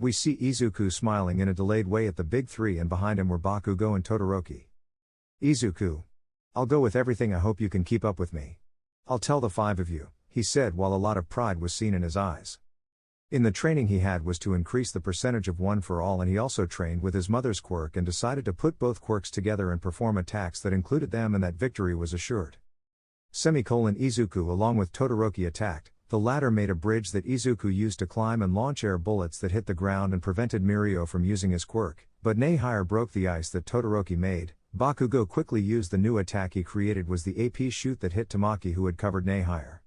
We see Izuku smiling in a delayed way at the big three, and behind him were Bakugo and Todoroki. Izuku. I'll go with everything, I hope you can keep up with me. I'll tell the five of you, he said while a lot of pride was seen in his eyes. In the training he had was to increase the percentage of one for all, and he also trained with his mother's quirk and decided to put both quirks together and perform attacks that included them, and that victory was assured. Izuku along with Todoroki attacked. The latter made a bridge that Izuku used to climb and launch air bullets that hit the ground and prevented Mirio from using his quirk, but Nehire broke the ice that Todoroki made. Bakugo quickly used the new attack he created was the AP shoot that hit Tamaki, who had covered Nehire.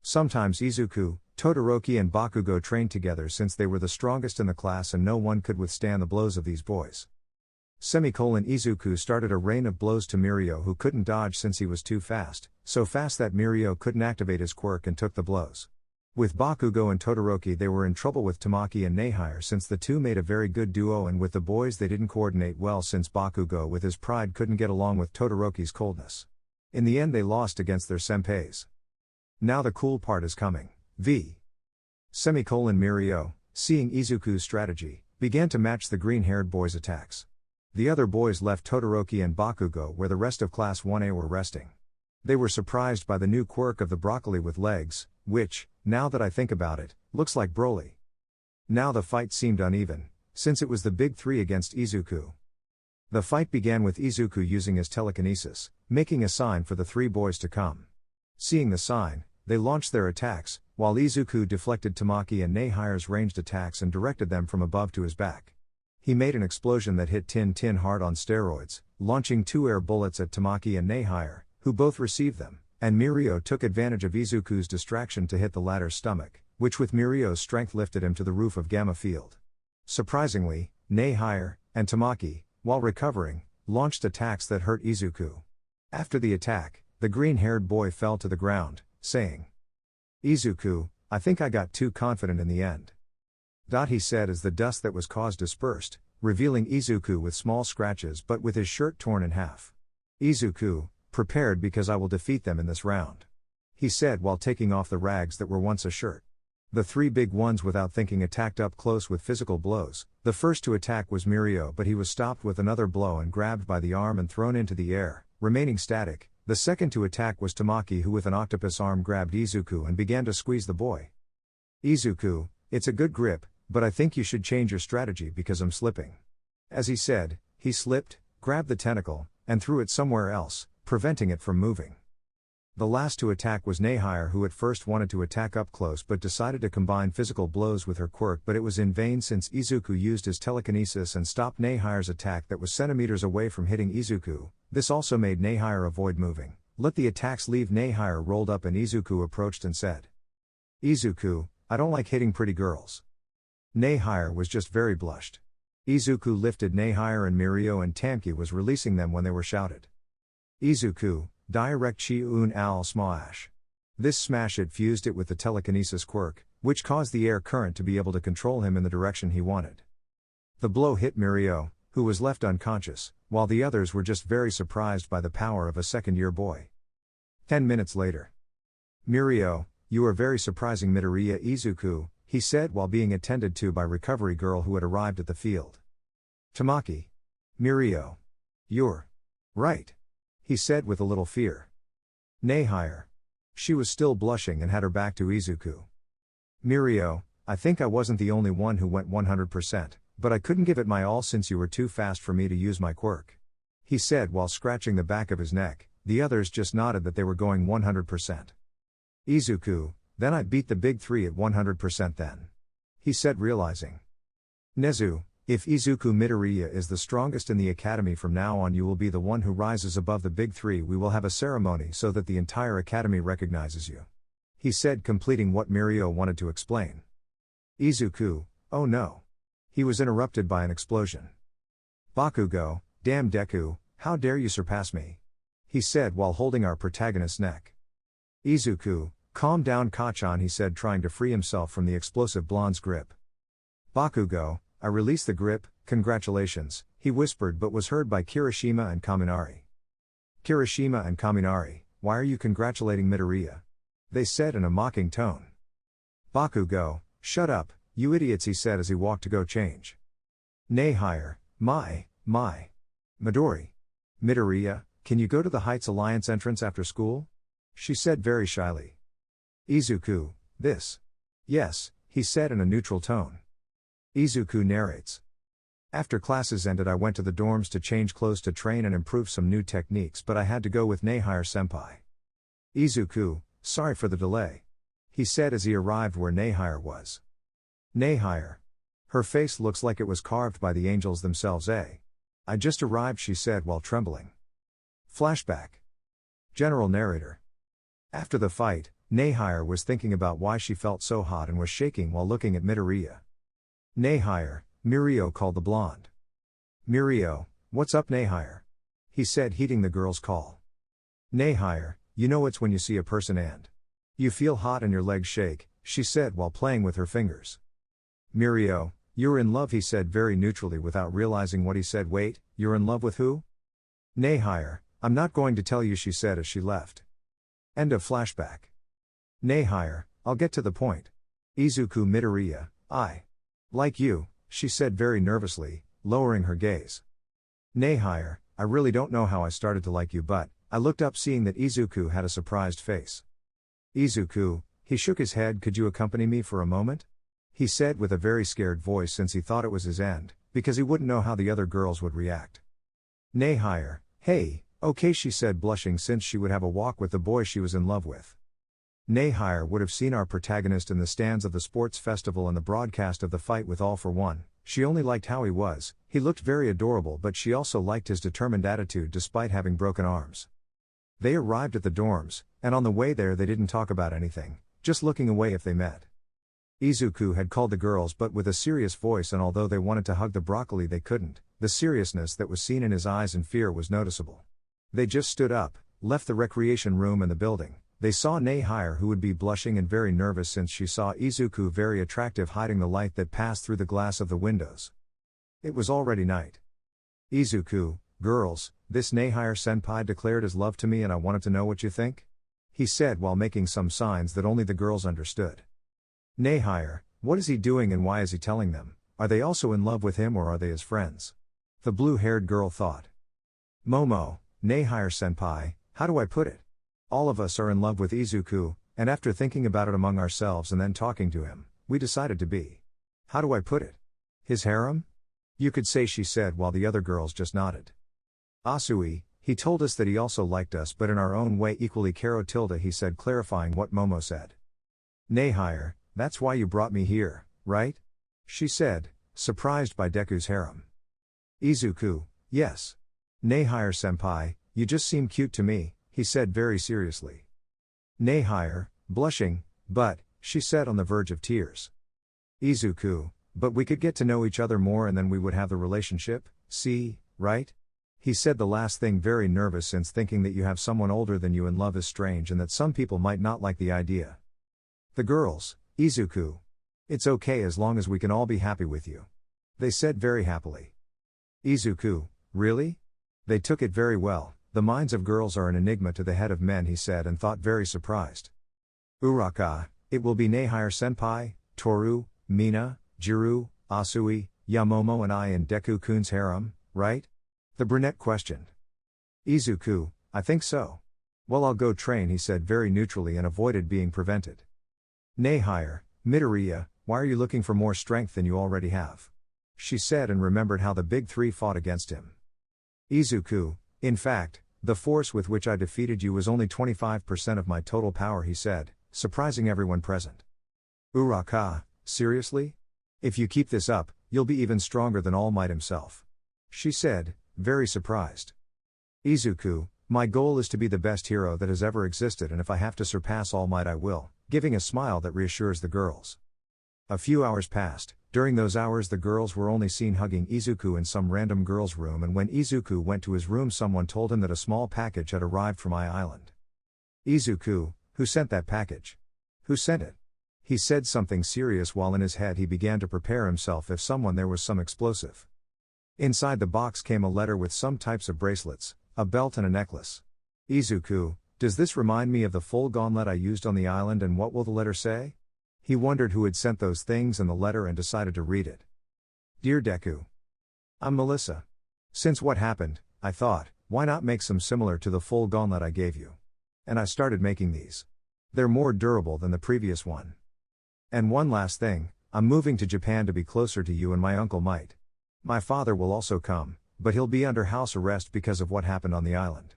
Sometimes Izuku, Todoroki and Bakugo trained together since they were the strongest in the class and no one could withstand the blows of these boys. Izuku started a rain of blows to Mirio, who couldn't dodge since he was too fast, so fast that Mirio couldn't activate his quirk and took the blows. With Bakugo and Todoroki they were in trouble with Tamaki and Nehire since the two made a very good duo, and with the boys they didn't coordinate well since Bakugo with his pride couldn't get along with Todoroki's coldness. In the end they lost against their senpais. Now the cool part is coming. Mirio, seeing Izuku's strategy, began to match the green-haired boys' attacks. The other boys left Todoroki and Bakugo where the rest of Class 1A were resting. They were surprised by the new quirk of the broccoli with legs, which, now that I think about it, looks like Broly. Now the fight seemed uneven, since it was the big three against Izuku. The fight began with Izuku using his telekinesis, making a sign for the three boys to come. Seeing the sign, they launched their attacks, while Izuku deflected Tamaki and Nehire's ranged attacks and directed them from above to his back. He made an explosion that hit Tin hard on steroids, launching 2 air bullets at Tamaki and Nehire, who both received them, and Mirio took advantage of Izuku's distraction to hit the latter's stomach, which with Mirio's strength lifted him to the roof of Gamma Field. Surprisingly, Nehire and Tamaki, while recovering, launched attacks that hurt Izuku. After the attack, the green-haired boy fell to the ground, saying, "Izuku, I think I got too confident in the end." He said as the dust that was caused dispersed, revealing Izuku with small scratches but with his shirt torn in half. "Izuku, prepared because I will defeat them in this round," he said while taking off the rags that were once a shirt. The three big ones without thinking attacked up close with physical blows. The first to attack was Mirio, but he was stopped with another blow and grabbed by the arm and thrown into the air, remaining static. The second to attack was Tamaki, who with an octopus arm grabbed Izuku and began to squeeze the boy. "Izuku, it's a good grip, but I think you should change your strategy because I'm slipping." As he said, he slipped, grabbed the tentacle, and threw it somewhere else, preventing it from moving. The last to attack was Nehire, who at first wanted to attack up close but decided to combine physical blows with her quirk, but it was in vain since Izuku used his telekinesis and stopped Nehire's attack that was centimeters away from hitting Izuku. This also made Nehire avoid moving. Let the attacks leave. Nehire rolled up and Izuku approached and said, "Izuku, I don't like hitting pretty girls." Nehire was just very blushed. Izuku lifted Nehire and Mirio, and Tamaki was releasing them when they were shouted, "Izuku, direct chi un al smash." This smash it fused it with the telekinesis quirk, which caused the air current to be able to control him in the direction he wanted. The blow hit Mirio, who was left unconscious, while the others were just very surprised by the power of a second-year boy. 10 minutes later. "Mirio, you are very surprising Midoriya Izuku," he said while being attended to by recovery girl who had arrived at the field. Tamaki. "Mirio. You're right," he said with a little fear. Nehire. She was still blushing and had her back to Izuku. "Mirio, I think I wasn't the only one who went 100%, but I couldn't give it my all since you were too fast for me to use my quirk," he said while scratching the back of his neck. The others just nodded that they were going 100%. "Izuku, then I beat the big three at 100% then," he said, realizing. "Nezu, if Izuku Midoriya is the strongest in the academy from now on, you will be the one who rises above the big three. We will have a ceremony so that the entire academy recognizes you," he said, completing what Mirio wanted to explain. Izuku, oh no. He was interrupted by an explosion. "Bakugo, damn Deku, how dare you surpass me," he said while holding our protagonist's neck. "Izuku, calm down Kachan," he said, trying to free himself from the explosive blonde's grip. "Bakugo, I released the grip, congratulations," he whispered, but was heard by Kirishima and Kaminari. "Kirishima and Kaminari, why are you congratulating Midoriya?" they said in a mocking tone. "Bakugo, shut up, you idiots, he said as he walked to go change. Nay higher, my. Midori. Midoriya, can you go to the Heights Alliance entrance after school? She said very shyly. Izuku, this. Yes, he said in a neutral tone. Izuku narrates. After classes ended, I went to the dorms to change clothes to train and improve some new techniques, but I had to go with Neihire senpai. Izuku, sorry for the delay. He said as he arrived where Neihire was. Neihire. Her face looks like it was carved by the angels themselves, eh? I just arrived, she said while trembling. Flashback. General narrator. After the fight, Neihire was thinking about why she felt so hot and was shaking while looking at Midoriya. Neihire, Mirio called the blonde. Mirio, what's up Neihire? He said, heeding the girl's call. Neihire, you know it's when you see a person and you feel hot and your legs shake, she said while playing with her fingers. Mirio, you're in love, he said very neutrally without realizing what he said. Wait, you're in love with who? Neihire, I'm not going to tell you, she said as she left. End of flashback. Neihire, I'll get to the point. Izuku Midoriya, I like you, she said very nervously, lowering her gaze. Neihire, I really don't know how I started to like you, but I looked up seeing that Izuku had a surprised face. Izuku, he shook his head, could you accompany me for a moment? He said with a very scared voice since he thought it was his end, because he wouldn't know how the other girls would react. Neihire, hey, okay, she said blushing since she would have a walk with the boy she was in love with. Neihire would have seen our protagonist in the stands of the sports festival and the broadcast of the fight with All for One. She only liked how he was, he looked very adorable, but she also liked his determined attitude despite having broken arms. They arrived at the dorms, and on the way there they didn't talk about anything, just looking away if they met. Izuku had called the girls but with a serious voice, and although they wanted to hug the broccoli they couldn't, the seriousness that was seen in his eyes and fear was noticeable. They just stood up, left the recreation room and the building. They saw Neihire, who would be blushing and very nervous since she saw Izuku very attractive hiding the light that passed through the glass of the windows. It was already night. Izuku, girls, this Neihire senpai declared his love to me and I wanted to know what you think? He said while making some signs that only the girls understood. Neihire, what is he doing and why is he telling them? Are they also in love with him or are they his friends? The blue-haired girl thought. Momo, Neihire senpai, how do I put it? All of us are in love with Izuku, and after thinking about it among ourselves and then talking to him, we decided to be. How do I put it? His harem? You could say, she said while the other girls just nodded. Asui, he told us that he also liked us but in our own way equally. Karo tilde, he said, clarifying what Momo said. Neihire, that's why you brought me here, right? She said, surprised by Deku's harem. Izuku, yes. Neihire senpai, you just seem cute to me, he said very seriously. Neihire, blushing, but, she said on the verge of tears. Izuku, but we could get to know each other more and then we would have the relationship, see, right? He said the last thing very nervous since thinking that you have someone older than you in love is strange and that some people might not like the idea. The girls, Izuku. It's okay as long as we can all be happy with you. They said very happily. Izuku, really? They took it very well. The minds of girls are an enigma to the head of men, he said and thought very surprised. Uraka, it will be Neihire senpai, Toru, Mina, Jiru, Asui, Yamomo and I in Deku-kun's harem, right? The brunette questioned. Izuku, I think so. Well, I'll go train, he said very neutrally and avoided being prevented. Neihire, Midoriya, why are you looking for more strength than you already have? She said and remembered how the big three fought against him. Izuku, in fact, the force with which I defeated you was only 25% of my total power, he said, surprising everyone present. Uraka, seriously? If you keep this up, you'll be even stronger than All Might himself. She said, very surprised. Izuku, my goal is to be the best hero that has ever existed, and if I have to surpass All Might I will, giving a smile that reassures the girls. A few hours passed. During those hours the girls were only seen hugging Izuku in some random girl's room, and when Izuku went to his room someone told him that a small package had arrived from I Island. Izuku, who sent that package? Who sent it? He said something serious while in his head he began to prepare himself if someone there was some explosive. Inside the box came a letter with some types of bracelets, a belt and a necklace. Izuku, does this remind me of the full gauntlet I used on the island, and what will the letter say? He wondered who had sent those things and the letter and decided to read it. Dear Deku. I'm Melissa. Since what happened, I thought, why not make some similar to the full gauntlet I gave you? And I started making these. They're more durable than the previous one. And one last thing, I'm moving to Japan to be closer to you and my uncle Might. My father will also come, but he'll be under house arrest because of what happened on the island.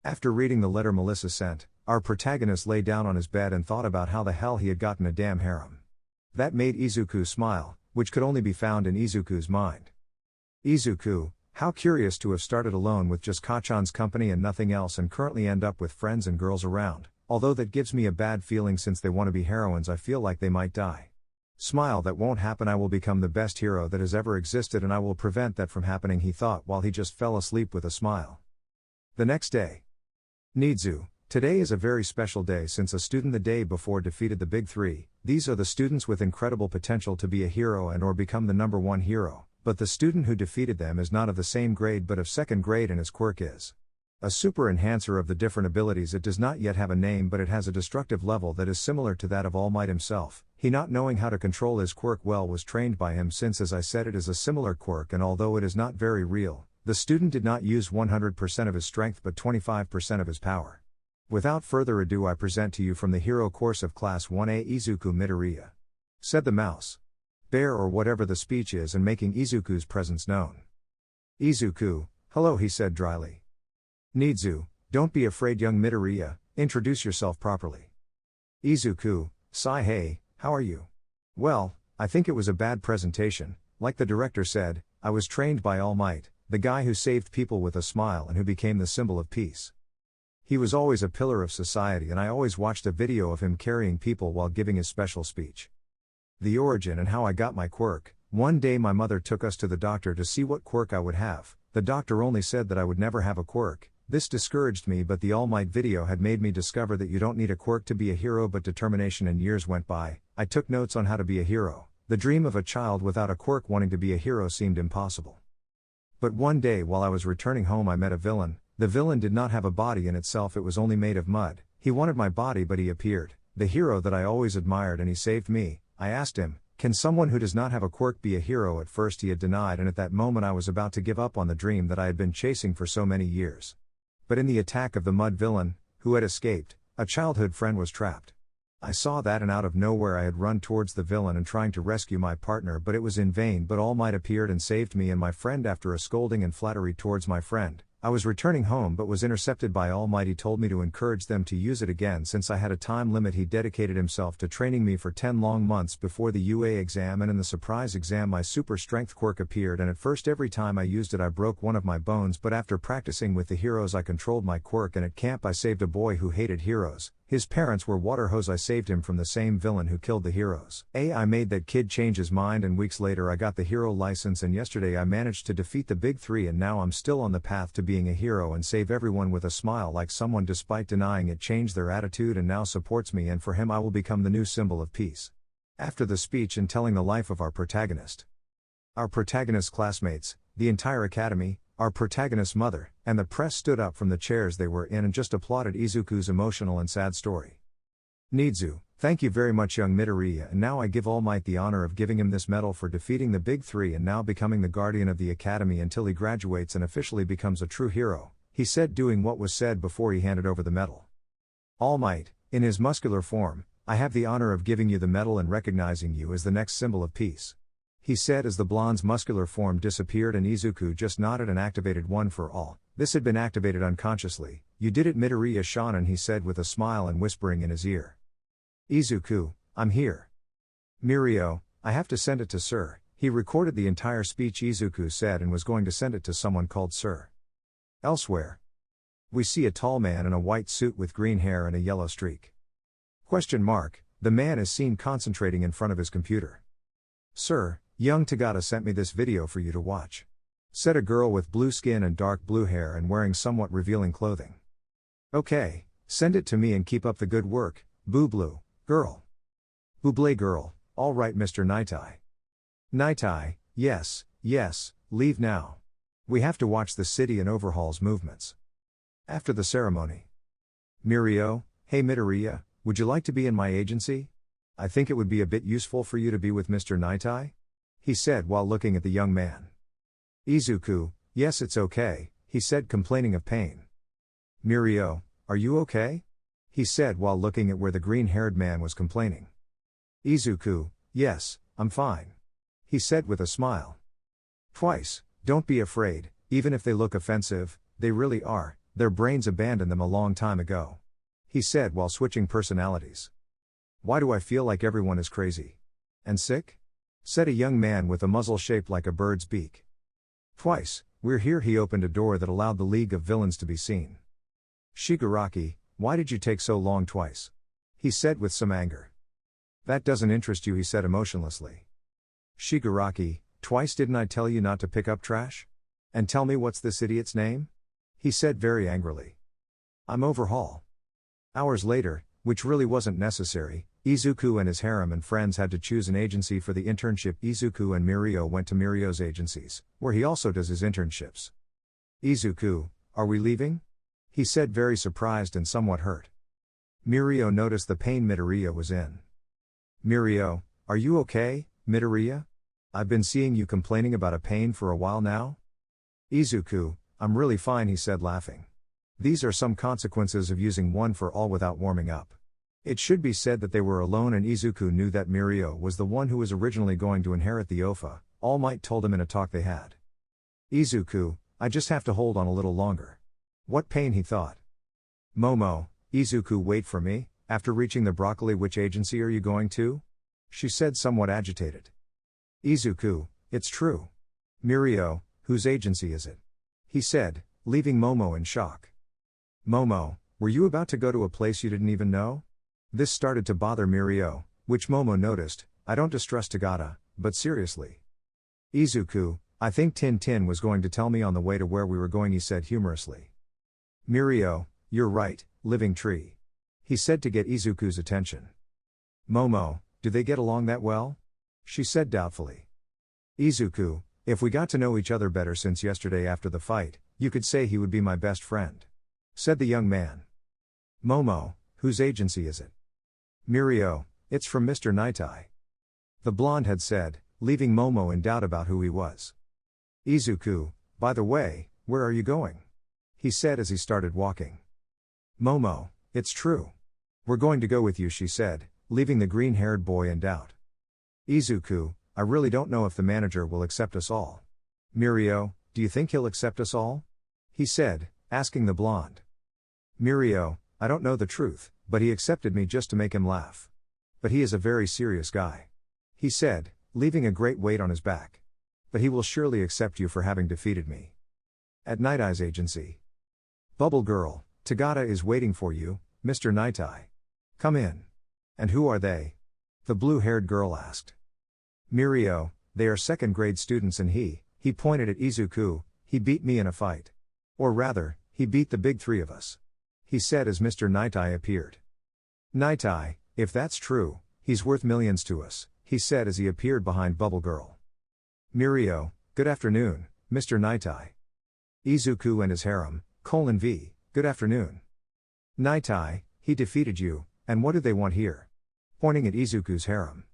After reading the letter Melissa sent, our protagonist lay down on his bed and thought about how the hell he had gotten a damn harem. That made Izuku smile, which could only be found in Izuku's mind. Izuku, how curious to have started alone with just Kachan's company and nothing else and currently end up with friends and girls around, although that gives me a bad feeling since they want to be heroines. I feel like they might die. Smile, that won't happen. I will become the best hero that has ever existed and I will prevent that from happening, he thought while he just fell asleep with a smile. The next day. Nidzu, today is a very special day since a student the day before defeated the Big Three. These are the students with incredible potential to be a hero and or become the number one hero, but the student who defeated them is not of the same grade but of second grade and his quirk is a super enhancer of the different abilities. It does not yet have a name but it has a destructive level that is similar to that of All Might himself. He, not knowing how to control his quirk well, was trained by him since, as I said, it is a similar quirk, and although it is not very real, the student did not use 100% of his strength but 25% of his power. Without further ado, I present to you from the hero course of Class 1A Izuku Midoriya. Said the mouse. Bear or whatever the speech is, and making Izuku's presence known. Izuku, hello, he said dryly. Nidzu, don't be afraid, young Midoriya, introduce yourself properly. Izuku, sigh, hey, how are you? Well, I think it was a bad presentation. Like the director said, I was trained by All Might, the guy who saved people with a smile and who became the symbol of peace. He was always a pillar of society and I always watched a video of him carrying people while giving his special speech. The origin and how I got my quirk. One day my mother took us to the doctor to see what quirk I would have. The doctor only said that I would never have a quirk. This discouraged me, but the All Might video had made me discover that you don't need a quirk to be a hero but determination, and years went by. I took notes on how to be a hero. The dream of a child without a quirk wanting to be a hero seemed impossible. But one day while I was returning home I met a villain. The villain did not have a body in itself, it was only made of mud. He wanted my body but he appeared, the hero that I always admired, and he saved me. I asked him, can someone who does not have a quirk be a hero? At first he had denied, and at that moment I was about to give up on the dream that I had been chasing for so many years. But in the attack of the mud villain, who had escaped, a childhood friend was trapped. I saw that and out of nowhere I had run towards the villain and trying to rescue my partner, but it was in vain. But All Might appeared and saved me and my friend. After a scolding and flattery towards my friend, I was returning home but was intercepted by All Might. He told me to encourage them to use it again since I had a time limit. He dedicated himself to training me for 10 long months before the UA exam, and in the surprise exam my super strength quirk appeared, and at first every time I used it I broke one of my bones, but after practicing with the heroes I controlled my quirk, and at camp I saved a boy who hated heroes. His parents were water hose. I saved him from the same villain who killed the heroes. I made that kid change his mind, and weeks later I got the hero license, and yesterday I managed to defeat the Big Three, and now I'm still on the path to being a hero and save everyone with a smile. Like someone, despite denying it, changed their attitude and now supports me, and for him I will become the new symbol of peace. After the speech and telling the life of our protagonist, classmates, the entire academy, our protagonist's mother, and the press stood up from the chairs they were in and just applauded Izuku's emotional and sad story. Nidzu, thank you very much, young Midoriya, and now I give All Might the honor of giving him this medal for defeating the Big Three and now becoming the guardian of the academy until he graduates and officially becomes a true hero, he said, doing what was said before he handed over the medal. All Might, in his muscular form, I have the honor of giving you the medal and recognizing you as the next symbol of peace, he said as the blonde's muscular form disappeared, and Izuku just nodded and activated One for All. This had been activated unconsciously. You did it, Midoriya Shonen, he said with a smile and whispering in his ear. Izuku, I'm here. Mirio, I have to send it to Sir. He recorded the entire speech Izuku said and was going to send it to someone called Sir. Elsewhere, we see a tall man in a white suit with green hair and a yellow streak. The man is seen concentrating in front of his computer. Sir, young Tagata sent me this video for you to watch. Said a girl with blue skin and dark blue hair and wearing somewhat revealing clothing. Okay, send it to me and keep up the good work, Boo-blue, girl. Buble girl, alright Mr. Nightai. Nightai, yes, leave now. We have to watch the city and overhaul's movements. After the ceremony. Mirio, hey Midoriya, would you like to be in my agency? I think it would be a bit useful for you to be with Mr. Naitai? He said while looking at the young man. Izuku, yes, it's okay, he said, complaining of pain. Mirio, are you okay? He said while looking at where the green-haired man was complaining. Izuku, yes, I'm fine. He said with a smile. Twice, don't be afraid, even if they look offensive, they really are, their brains abandoned them a long time ago. He said while switching personalities. Why do I feel like everyone is crazy? And sick? Said a young man with a muzzle shaped like a bird's beak. Twice, we're here. He opened a door that allowed the League of Villains to be seen. Shigaraki, why did you take so long twice? He said with some anger. That doesn't interest you, he said emotionlessly. Shigaraki, twice didn't I tell you not to pick up trash? And tell me what's this idiot's name? He said very angrily. I'm Overhaul. Hours later, which really wasn't necessary, Izuku and his harem and friends had to choose an agency for the internship. Izuku and Mirio went to Mirio's agencies, where he also does his internships. Izuku, are we leaving? He said, very surprised and somewhat hurt. Mirio noticed the pain Midoriya was in. Mirio, are you okay, Midoriya? I've been seeing you complaining about a pain for a while now. Izuku, I'm really fine, he said, laughing. These are some consequences of using one for all without warming up. It should be said that they were alone, and Izuku knew that Mirio was the one who was originally going to inherit the Ofa. All Might told him in a talk they had. Izuku, I just have to hold on a little longer. What pain, he thought. Momo, Izuku, wait for me. After reaching the broccoli, which agency are you going to? She said, somewhat agitated. Izuku, it's true. Mirio, whose agency is it? He said, leaving Momo in shock. Momo, were you about to go to a place you didn't even know? This started to bother Mirio, which Momo noticed. I don't distrust Tagata, but seriously. Izuku, I think Tintin was going to tell me on the way to where we were going, he said humorously. Mirio, you're right, living tree. He said to get Izuku's attention. Momo, do they get along that well? She said doubtfully. Izuku, if we got to know each other better since yesterday after the fight, you could say he would be my best friend. Said the young man. Momo, whose agency is it? Mirio, it's from Mr. Naitai. The blonde had said, leaving Momo in doubt about who he was. Izuku, by the way, where are you going? He said as he started walking. Momo, it's true. We're going to go with you, she said, leaving the green-haired boy in doubt. Izuku, I really don't know if the manager will accept us all. Mirio, do you think he'll accept us all? He said, asking the blonde. Mirio, I don't know the truth, but he accepted me just to make him laugh. But he is a very serious guy. He said, leaving a great weight on his back. But he will surely accept you for having defeated me. At Night Eye's agency. Bubble Girl, Tagata is waiting for you, Mr. Naitai. Come in. And who are they? The blue-haired girl asked. Mirio, they are second-grade students, and he pointed at Izuku, he beat me in a fight. Or rather, he beat the big three of us. He said as Mr. Naitai appeared. Naitai, if that's true, he's worth millions to us, he said as he appeared behind Bubble Girl. Mirio, good afternoon, Mr. Naitai. Izuku and his harem, V, good afternoon. Naitai, he defeated you, and what do they want here? Pointing at Izuku's harem.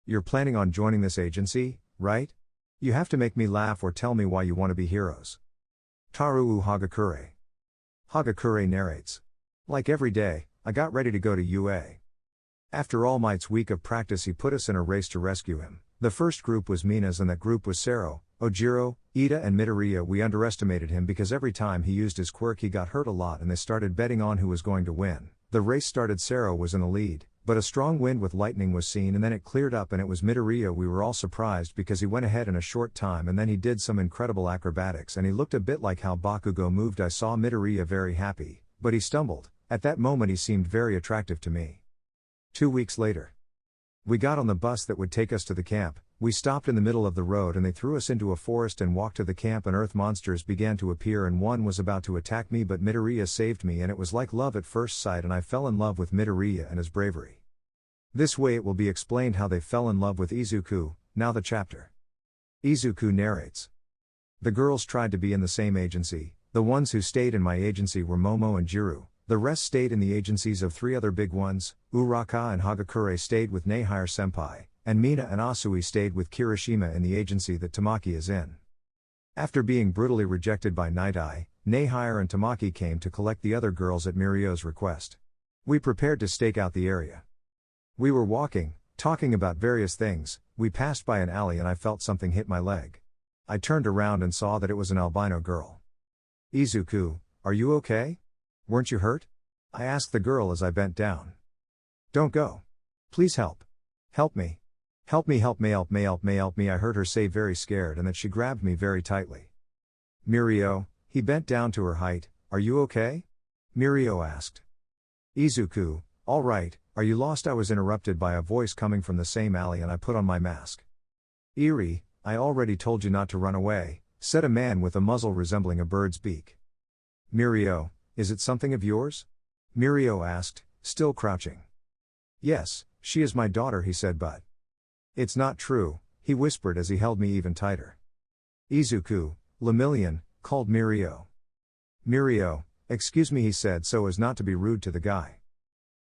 You're planning on joining this agency, right? You have to make me laugh or tell me why you want to be heroes. Taru Hagakure. Hagakure narrates. Like every day, I got ready to go to UA. After All Might's week of practice, he put us in a race to rescue him. The first group was Mina's and that group was Sero, Ojiro, Ida and Midoriya. We underestimated him because every time he used his quirk he got hurt a lot, and they started betting on who was going to win. The race started, Sero was in the lead, but a strong wind with lightning was seen, and then it cleared up and it was Midoriya. We were all surprised because he went ahead in a short time, and then he did some incredible acrobatics and he looked a bit like how Bakugo moved. I saw Midoriya very happy, but he stumbled. At that moment he seemed very attractive to me. 2 weeks later. We got on the bus that would take us to the camp. We stopped in the middle of the road and they threw us into a forest and walked to the camp, and earth monsters began to appear and one was about to attack me, but Midoriya saved me, and it was like love at first sight, and I fell in love with Midoriya and his bravery. This way it will be explained how they fell in love with Izuku. Now the chapter. Izuku narrates. The girls tried to be in the same agency. The ones who stayed in my agency were Momo and Jiru. The rest stayed in the agencies of 3 other big ones. Uraka and Hagakure stayed with Neihire Senpai, and Mina and Asui stayed with Kirishima in the agency that Tamaki is in. After being brutally rejected by Night-Eye, Neihire and Tamaki came to collect the other girls at Mirio's request. We prepared to stake out the area. We were walking, talking about various things. We passed by an alley and I felt something hit my leg. I turned around and saw that it was an albino girl. "Izuku, are you okay? Weren't you hurt?" I asked the girl as I bent down. "Don't go. Please help. Help me. Help me, help me, help me, help me, help me," I heard her say, very scared, and that she grabbed me very tightly. "Mirio," he bent down to her height, "are you okay?" Mirio asked. "Izuku, all right, are you lost?" I was interrupted by a voice coming from the same alley and I put on my mask. "Eri, I already told you not to run away," said a man with a muzzle resembling a bird's beak. "Mirio, is it something of yours?" Mirio asked, still crouching. "Yes, she is my daughter," he said, "but..." "It's not true," he whispered as he held me even tighter. "Izuku, Lemillion," called Mirio. "Mirio, excuse me," he said so as not to be rude to the guy.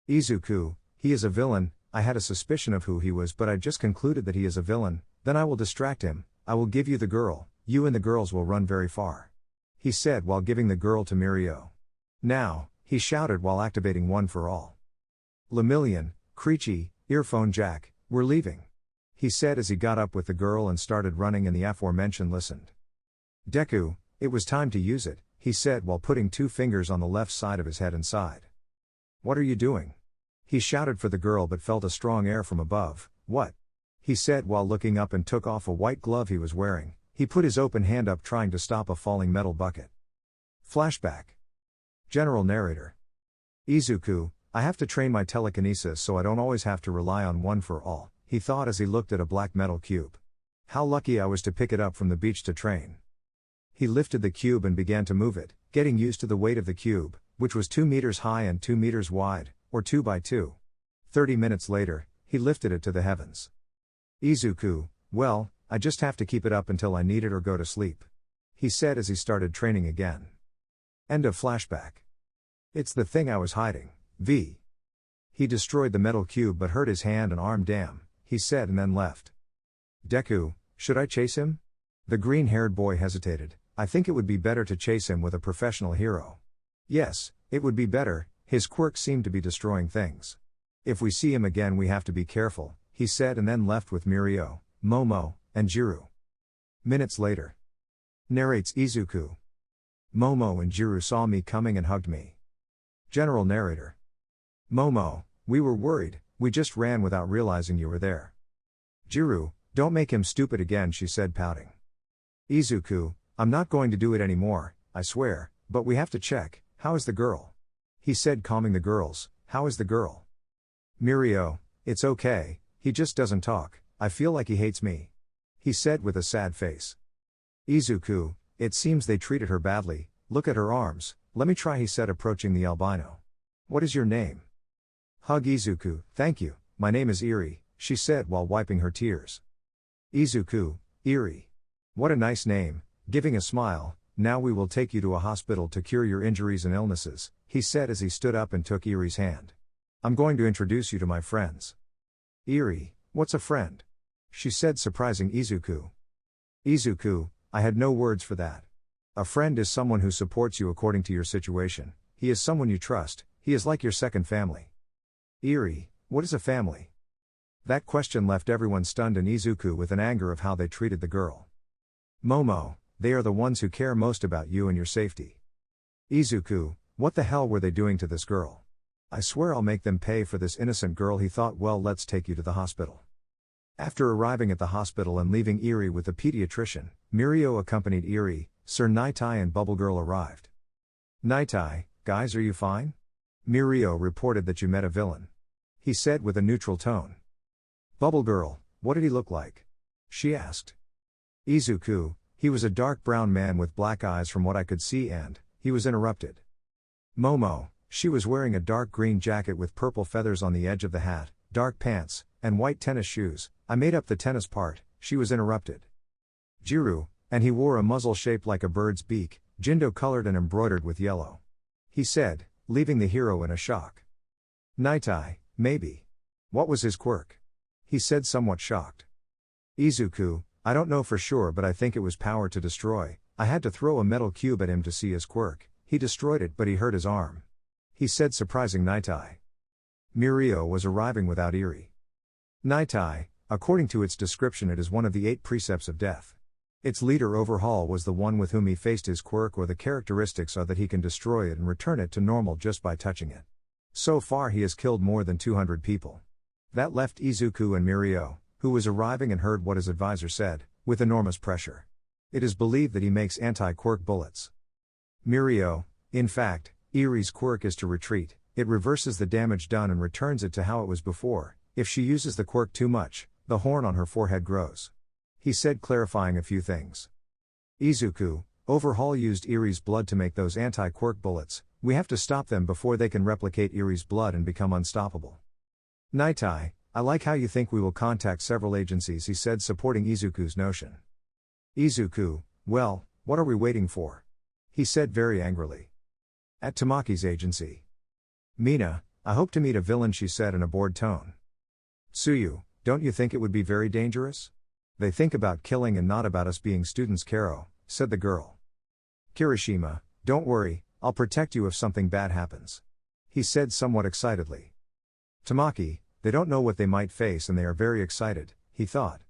"Izuku, he is a villain. I had a suspicion of who he was, but I just concluded that he is a villain. Then I will distract him. I will give you the girl. You and the girls will run very far," he said while giving the girl to Mirio. "Now," he shouted while activating One for All. "Lemillion, Creechy, Earphone Jack, we're leaving," he said as he got up with the girl and started running, and the aforementioned listened. "Deku, it was time to use it," he said while putting 2 fingers on the left side of his head and side. "What are you doing?" he shouted for the girl but felt a strong air from above. "What?" he said while looking up and took off a white glove he was wearing. He put his open hand up trying to stop a falling metal bucket. Flashback. General narrator. "Izuku, I have to train my telekinesis so I don't always have to rely on One for All," he thought as he looked at a black metal cube. "How lucky I was to pick it up from the beach to train." He lifted the cube and began to move it, getting used to the weight of the cube, which was 2 meters high and 2 meters wide, or 2 by 2. 30 minutes later, he lifted it to the heavens. "Izuku, well, I just have to keep it up until I need it or go to sleep," he said as he started training again. End of flashback. "It's the thing I was hiding, V." He destroyed the metal cube but hurt his hand and arm. "Damn," he said and then left. "Deku, should I chase him?" The green-haired boy hesitated. "I think it would be better to chase him with a professional hero." "Yes, it would be better, his quirks seem to be destroying things. If we see him again we have to be careful," he said and then left with Mirio, Momo, and Jiru. Minutes later. Narrates Izuku. "Momo and Jiru saw me coming and hugged me." General narrator. "Momo, we were worried, we just ran without realizing you were there." Jiru, "Don't make him stupid again," she said, pouting. "Izuku, I'm not going to do it anymore, I swear, but we have to check. How is the girl?" he said, calming the girls. "How is the girl?" Mirio, "It's okay, he just doesn't talk, I feel like he hates me," he said with a sad face. Izuku, "It seems they treated her badly, look at her arms, let me try," he said, approaching the albino. "What is your name?" Hug Izuku, "Thank you, my name is Eri," she said while wiping her tears. Izuku, "Eri. What a nice name," giving a smile. "Now we will take you to a hospital to cure your injuries and illnesses," he said as he stood up and took Eri's hand. "I'm going to introduce you to my friends." "Eri, what's a friend?" she said, surprising Izuku. Izuku, "I had no words for that. A friend is someone who supports you according to your situation, he is someone you trust, he is like your second family." "Eri, what is a family?" That question left everyone stunned and Izuku with an anger of how they treated the girl. "Momo, they are the ones who care most about you and your safety." Izuku, "What the hell were they doing to this girl? I swear I'll make them pay for this innocent girl," he thought. "Well, let's take you to the hospital." After arriving at the hospital and leaving Eri with the pediatrician, Mirio accompanied Eri. Sir Night-Eye and Bubble Girl arrived. "Night-Eye, guys, are you fine?" Mirio reported that you met a villain, he said with a neutral tone. Bubble Girl, "What did he look like?" she asked. Izuku, "He was a dark brown man with black eyes from what I could see," and he was interrupted. Momo, "She was wearing a dark green jacket with purple feathers on the edge of the hat, dark pants, and white tennis shoes. I made up the tennis part," she was interrupted. Jiru, "And he wore a muzzle shaped like a bird's beak, Jindo colored and embroidered with yellow." He said, leaving the hero in a shock. Nightai, maybe. What was his quirk? He said, somewhat shocked. Izuku, I don't know for sure, but I think it was power to destroy. I had to throw a metal cube at him to see his quirk. He destroyed it, but he hurt his arm. He said, surprising Nightai. Mirio was arriving without Eri. Nightai, according to its description, it is one of the 8 precepts of death. Its leader Overhaul was the one with whom he faced his quirk, or the characteristics are that he can destroy it and return it to normal just by touching it. So far he has killed more than 200 people. That left Izuku and Mirio, who was arriving and heard what his advisor said, with enormous pressure. It is believed that he makes anti-quirk bullets. Mirio, in fact, Eri's quirk is to retreat. It reverses the damage done and returns it to how it was before. If she uses the quirk too much, the horn on her forehead grows. He said, clarifying a few things. Izuku, Overhaul used Eri's blood to make those anti-quirk bullets. We have to stop them before they can replicate Eri's blood and become unstoppable. Nightai, I like how you think we will contact several agencies, he said, supporting Izuku's notion. Izuku, well, what are we waiting for? He said very angrily. At Tamaki's agency. Mina, I hope to meet a villain, she said in a bored tone. Tsuyu, don't you think it would be very dangerous? They think about killing and not about us being students, Karo, said the girl. Kirishima, don't worry, I'll protect you if something bad happens. He said somewhat excitedly. Tamaki, they don't know what they might face and they are very excited, he thought.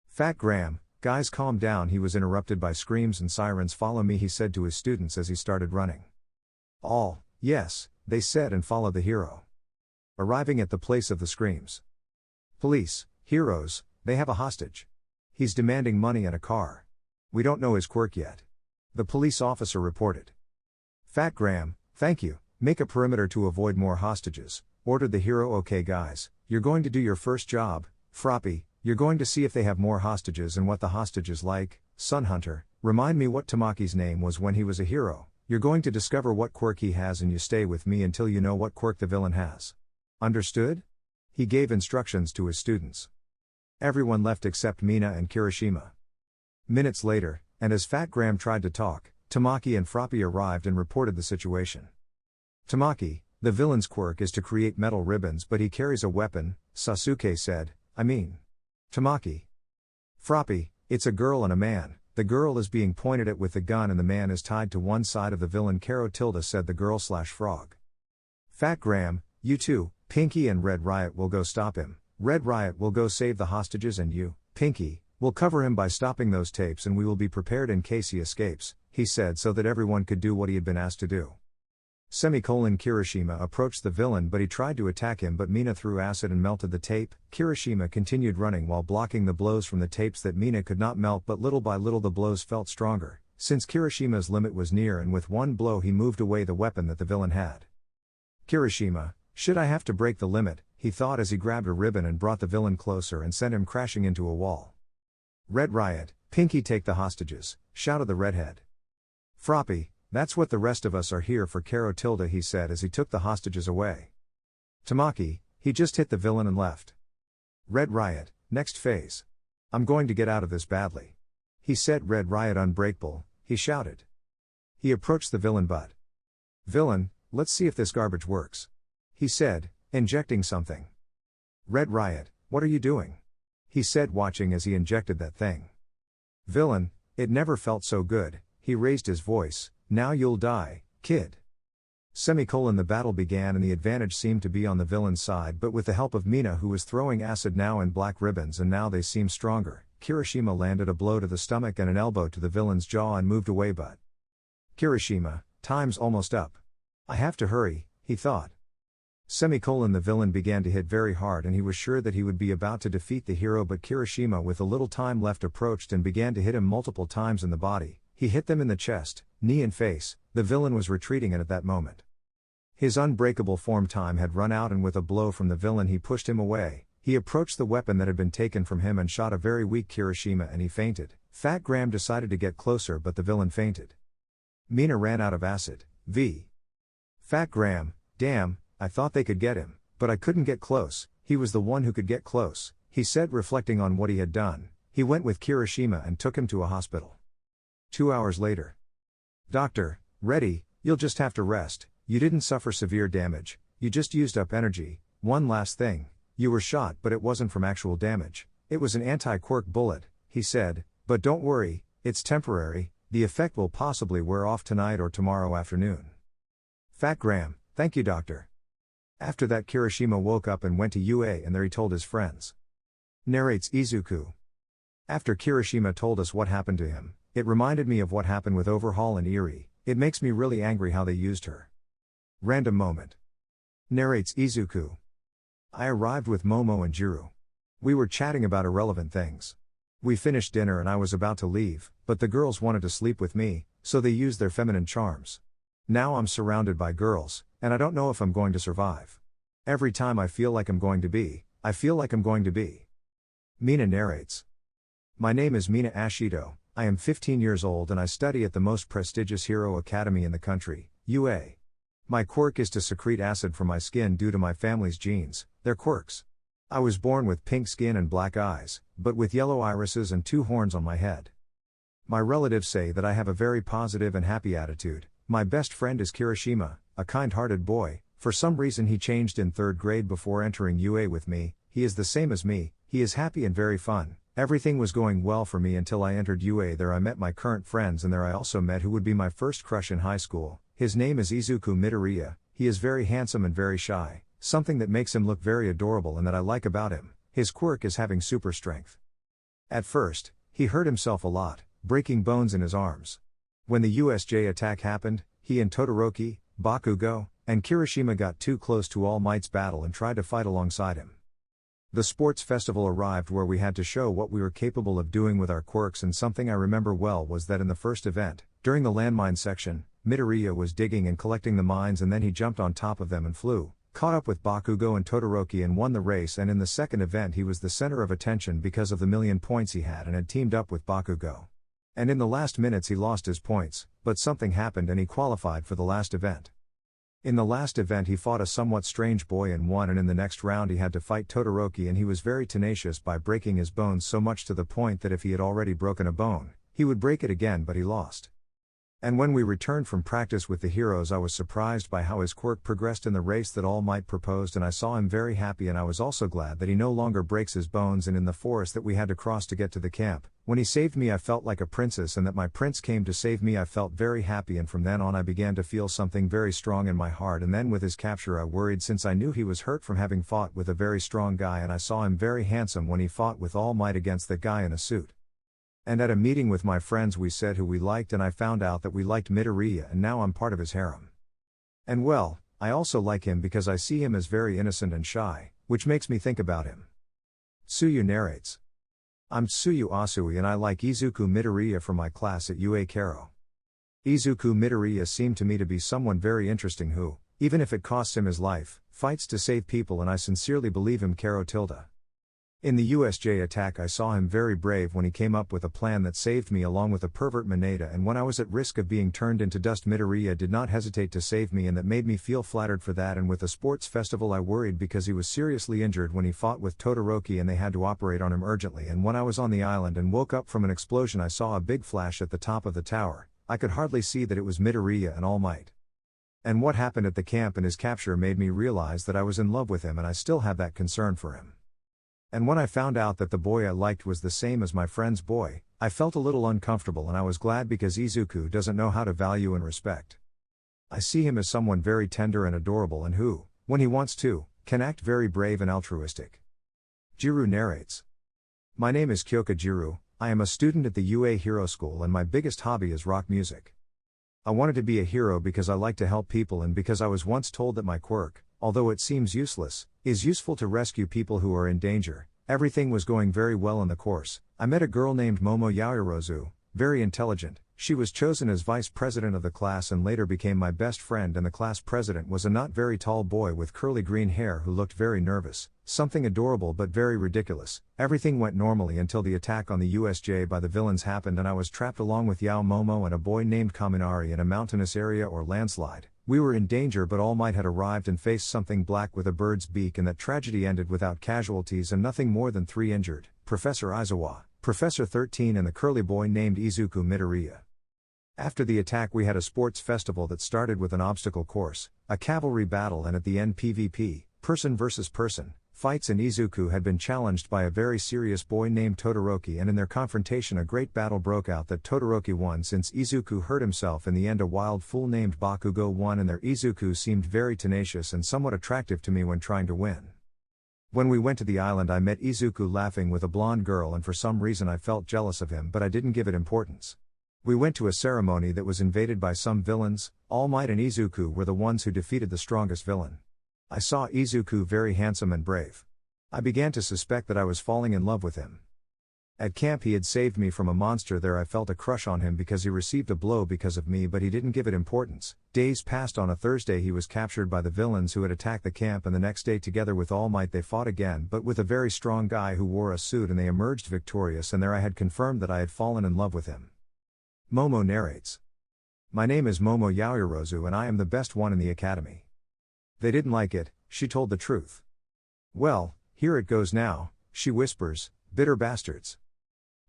Fat Graham, guys calm down, he was interrupted by screams and sirens. Follow me, he said to his students as he started running. All, yes, they said and followed the hero. Arriving at the place of the screams. Police, heroes, they have a hostage. He's demanding money and a car. We don't know his quirk yet. The police officer reported. Fat Graham, thank you, make a perimeter to avoid more hostages, ordered the hero. Okay guys, you're going to do your first job, Froppy, you're going to see if they have more hostages and what the hostage is like. Sun Hunter, remind me what Tamaki's name was when he was a hero. You're going to discover what quirk he has and you stay with me until you know what quirk the villain has. Understood? He gave instructions to his students. Everyone left except Mina and Kirishima. Minutes later, and as Fat Graham tried to talk, Tamaki and Froppy arrived and reported the situation. Tamaki, the villain's quirk is to create metal ribbons, but he carries a weapon, Sasuke said. I mean. Tamaki. Froppy, it's a girl and a man. The girl is being pointed at with the gun and the man is tied to one side of the villain. Karo Tilda said the girl/frog. Fat Graham, you two, Pinky and Red Riot will go stop him. Red Riot will go save the hostages and you, Pinky, will cover him by stopping those tapes and we will be prepared in case he escapes, he said so that everyone could do what he had been asked to do. Kirishima approached the villain but he tried to attack him but Mina threw acid and melted the tape. Kirishima continued running while blocking the blows from the tapes that Mina could not melt, but little by little the blows felt stronger, since Kirishima's limit was near, and with one blow he moved away the weapon that the villain had. Kirishima, should I have to break the limit, he thought as he grabbed a ribbon and brought the villain closer and sent him crashing into a wall. Red Riot, Pinky, take the hostages, shouted the redhead. Froppy, that's what the rest of us are here for, Karo Tilda, he said as he took the hostages away. Tamaki, he just hit the villain and left. Red Riot, next phase. I'm going to get out of this badly. He said. Red Riot unbreakable, he shouted. He approached the villain but. Villain, let's see if this garbage works. He said, injecting something. Red Riot, what are you doing? He said, watching as he injected that thing. Villain, it never felt so good, he raised his voice, now you'll die, kid. The battle began and the advantage seemed to be on the villain's side, but with the help of Mina, who was throwing acid now in black ribbons and now they seemed stronger, Kirishima landed a blow to the stomach and an elbow to the villain's jaw and moved away but. Kirishima, time's almost up. I have to hurry, he thought. The villain began to hit very hard and he was sure that he would be about to defeat the hero, but Kirishima with a little time left approached and began to hit him multiple times in the body. He hit them in the chest, knee and face. The villain was retreating and at that moment. His unbreakable form time had run out and with a blow from the villain he pushed him away. He approached the weapon that had been taken from him and shot a very weak Kirishima and he fainted. Fat Graham decided to get closer but the villain fainted. Mina ran out of acid. Fat Graham, damn, I thought they could get him, but I couldn't get close. He was the one who could get close, he said, reflecting on what he had done. He went with Kirishima and took him to a hospital. 2 hours later. Doctor, ready, you'll just have to rest. you didn't suffer severe damage, you just used up energy. One last thing, you were shot but it wasn't from actual damage. It was an anti-quirk bullet, he said, but don't worry, it's temporary, the effect will possibly wear off tonight or tomorrow afternoon. Fat Graham, thank you doctor. After that Kirishima woke up and went to UA and there he told his friends. Narrates Izuku. After Kirishima told us what happened to him, it reminded me of what happened with Overhaul and Erie. It makes me really angry how they used her. Random moment. Narrates Izuku. I arrived with Momo and Jiro. We were chatting about irrelevant things. We finished dinner and I was about to leave, but the girls wanted to sleep with me, so they used their feminine charms. Now I'm surrounded by girls, and I don't know if I'm going to survive. Every time I feel like I'm going to be, I feel like I'm going to be. Mina narrates. My name is Mina Ashido, I am 15 years old and I study at the most prestigious hero academy in the country, UA. My quirk is to secrete acid from my skin due to my family's genes, their quirks. I was born with pink skin and black eyes, but with yellow irises and 2 horns on my head. My relatives say that I have a very positive and happy attitude. My best friend is Kirishima, a kind-hearted boy. For some reason he changed in 3rd grade before entering UA with me. He is the same as me, he is happy and very fun. Everything was going well for me until I entered UA. There I met my current friends and there I also met who would be my first crush in high school. His name is Izuku Midoriya. He is very handsome and very shy, something that makes him look very adorable and that I like about him. His quirk is having super strength. At first, he hurt himself a lot, breaking bones in his arms. When the USJ attack happened, he and Todoroki, Bakugo, and Kirishima got too close to All Might's battle and tried to fight alongside him. The sports festival arrived where we had to show what we were capable of doing with our quirks, and something I remember well was that in the first event, during the landmine section, Midoriya was digging and collecting the mines and then he jumped on top of them and flew, caught up with Bakugo and Todoroki and won the race, and in the second event he was the center of attention because of the 1,000,000 points he had teamed up with Bakugo. And in the last minutes he lost his points, but something happened and he qualified for the last event. In the last event he fought a somewhat strange boy and won, and in the next round he had to fight Todoroki and he was very tenacious by breaking his bones so much to the point that if he had already broken a bone, he would break it again, but he lost. And when we returned from practice with the heroes I was surprised by how his quirk progressed in the race that All Might proposed, and I saw him very happy, and I was also glad that he no longer breaks his bones. And in the forest that we had to cross to get to the camp, when he saved me I felt like a princess, and that my prince came to save me I felt very happy, and from then on I began to feel something very strong in my heart. And then with his capture I worried since I knew he was hurt from having fought with a very strong guy, and I saw him very handsome when he fought with All Might against that guy in a suit. And at a meeting with my friends we said who we liked, and I found out that we liked Midoriya, and now I'm part of his harem. And well, I also like him because I see him as very innocent and shy, which makes me think about him. Tsuyu narrates. I'm Tsuyu Asui and I like Izuku Midoriya from my class at UA Karo. Izuku Midoriya seemed to me to be someone very interesting who, even if it costs him his life, fights to save people, and I sincerely believe him. Karo tilde. In the USJ attack I saw him very brave when he came up with a plan that saved me along with a pervert Mineta, and when I was at risk of being turned into dust Midoriya did not hesitate to save me, and that made me feel flattered for that. And with the sports festival I worried because he was seriously injured when he fought with Todoroki and they had to operate on him urgently, and when I was on the island and woke up from an explosion I saw a big flash at the top of the tower. I could hardly see that it was Midoriya and All Might. And what happened at the camp and his capture made me realize that I was in love with him, and I still have that concern for him. And when I found out that the boy I liked was the same as my friend's boy, I felt a little uncomfortable, and I was glad because Izuku doesn't know how to value and respect. I see him as someone very tender and adorable, and who, when he wants to, can act very brave and altruistic. Jiru narrates. My name is Kyoka Jiru, I am a student at the UA Hero School and my biggest hobby is rock music. I wanted to be a hero because I like to help people, and because I was once told that my quirk, although it seems useless, is useful to rescue people who are in danger. Everything was going very well in the course. I met a girl named Momo Yaoyorozu, very intelligent. She was chosen as vice president of the class and later became my best friend, and the class president was a not very tall boy with curly green hair who looked very nervous, something adorable but very ridiculous. Everything went normally until the attack on the USJ by the villains happened, and I was trapped along with Yao Momo and a boy named Kaminari in a mountainous area or landslide. We were in danger, but All Might had arrived and faced something black with a bird's beak, and that tragedy ended without casualties and nothing more than 3 injured, Professor Aizawa, Professor 13 and the curly boy named Izuku Midoriya. After the attack we had a sports festival that started with an obstacle course. a cavalry battle, and at the end PvP, person versus person, fights in Izuku had been challenged by a very serious boy named Todoroki, and in their confrontation a great battle broke out that Todoroki won since Izuku hurt himself. In the end a wild fool named Bakugo won, and their Izuku seemed very tenacious and somewhat attractive to me when trying to win. When we went to the island I met Izuku laughing with a blonde girl, and for some reason I felt jealous of him, but I didn't give it importance. We went to a ceremony that was invaded by some villains. All Might and Izuku were the ones who defeated the strongest villain. I saw Izuku very handsome and brave. I began to suspect that I was falling in love with him. At camp he had saved me from a monster there. I felt a crush on him because he received a blow because of me, but he didn't give it importance. Days passed. On a Thursday he was captured by the villains who had attacked the camp, and the next day together with All Might they fought again, but with a very strong guy who wore a suit, and they emerged victorious, and there I had confirmed that I had fallen in love with him. Momo narrates. My name is Momo Yaoyorozu and I am the best one in the academy. They didn't like it, she told the truth. Well, here it goes now, she whispers, bitter bastards.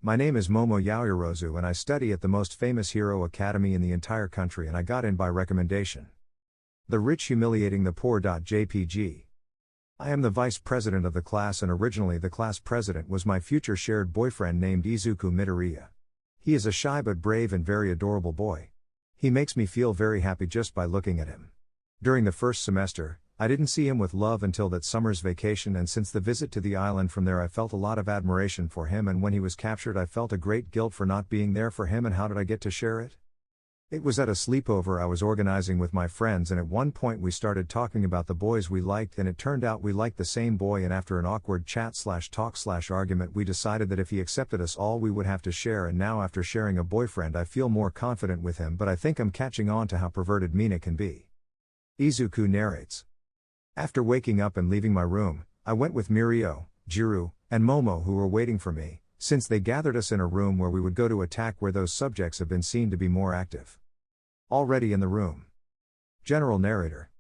My name is Momo Yaoyorozu and I study at the most famous hero academy in the entire country, and I got in by recommendation. The rich humiliating the poor. JPG. I am the vice president of the class, and originally the class president was my future shared boyfriend named Izuku Midoriya. He is a shy but brave and very adorable boy. He makes me feel very happy just by looking at him. During the first semester, I didn't see him with love until that summer's vacation, and since the visit to the island from there I felt a lot of admiration for him, and when he was captured I felt a great guilt for not being there for him. And how did I get to share it? It was at a sleepover I was organizing with my friends, and at one point we started talking about the boys we liked, and it turned out we liked the same boy, and after an awkward chat/talk/argument we decided that if he accepted us all we would have to share, and now after sharing a boyfriend I feel more confident with him, but I think I'm catching on to how perverted Mina can be. Izuku narrates. After waking up and leaving my room, I went with Mirio, Jiru, and Momo who were waiting for me, since they gathered us in a room where we would go to attack where those subjects have been seen to be more active. Already in the room. General narrator.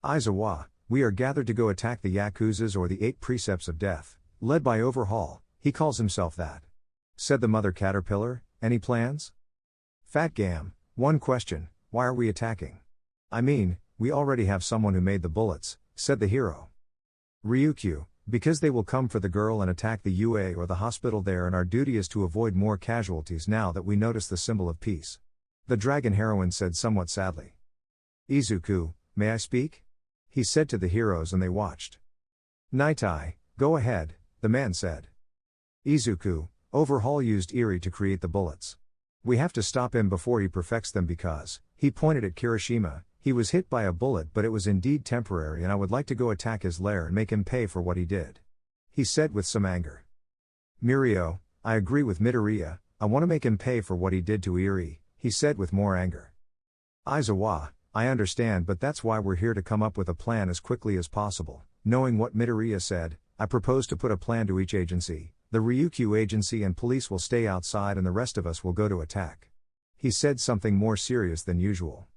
Aizawa, we are gathered to go attack the Yakuzas, or the 8 Precepts of Death, led by Overhaul, he calls himself that. Said the mother caterpillar, any plans? Fat Gam, one question, why are we attacking? I mean, we already have someone who made the bullets, said the hero. Ryukyu, because they will come for the girl and attack the UA or the hospital there, and our duty is to avoid more casualties now that we notice the symbol of peace. The dragon heroine said somewhat sadly. Izuku, may I speak? He said to the heroes, and they watched. Naitai, go ahead, the man said. Izuku, Overhaul used Eri to create the bullets. We have to stop him before he perfects them because, he pointed at Kirishima, he was hit by a bullet but it was indeed temporary, and I would like to go attack his lair and make him pay for what he did. He said with some anger. Mirio, I agree with Midoriya, I want to make him pay for what he did to Eri, he said with more anger. Aizawa, I understand, but that's why we're here to come up with a plan as quickly as possible. Knowing what Midoriya said, I propose to put a plan to each agency. The Ryukyu agency and police will stay outside and the rest of us will go to attack. He said something more serious than usual.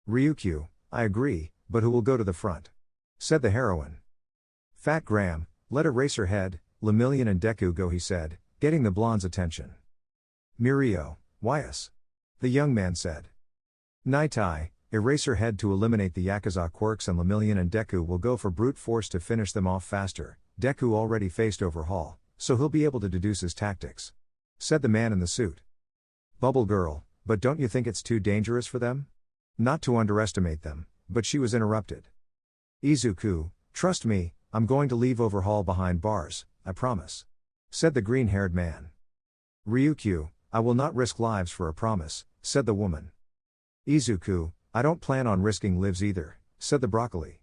Ryukyu, I agree, but who will go to the front? Said the heroine. Fat Graham, let Eraserhead, Lemillion and Deku go, he said, getting the blonde's attention. Mirio, why us? The young man said. Naitai, Eraserhead to eliminate the Yakuza quirks, and Lemillion and Deku will go for brute force to finish them off faster. Deku already faced Overhaul, so he'll be able to deduce his tactics. Said the man in the suit. Bubble Girl, but don't you think it's too dangerous for them? Not to underestimate them, but she was interrupted. Izuku, trust me, I'm going to leave Overhaul behind bars, I promise. Said the green-haired man. Ryukyu, I will not risk lives for a promise, said the woman. Izuku, I don't plan on risking lives either, said the broccoli.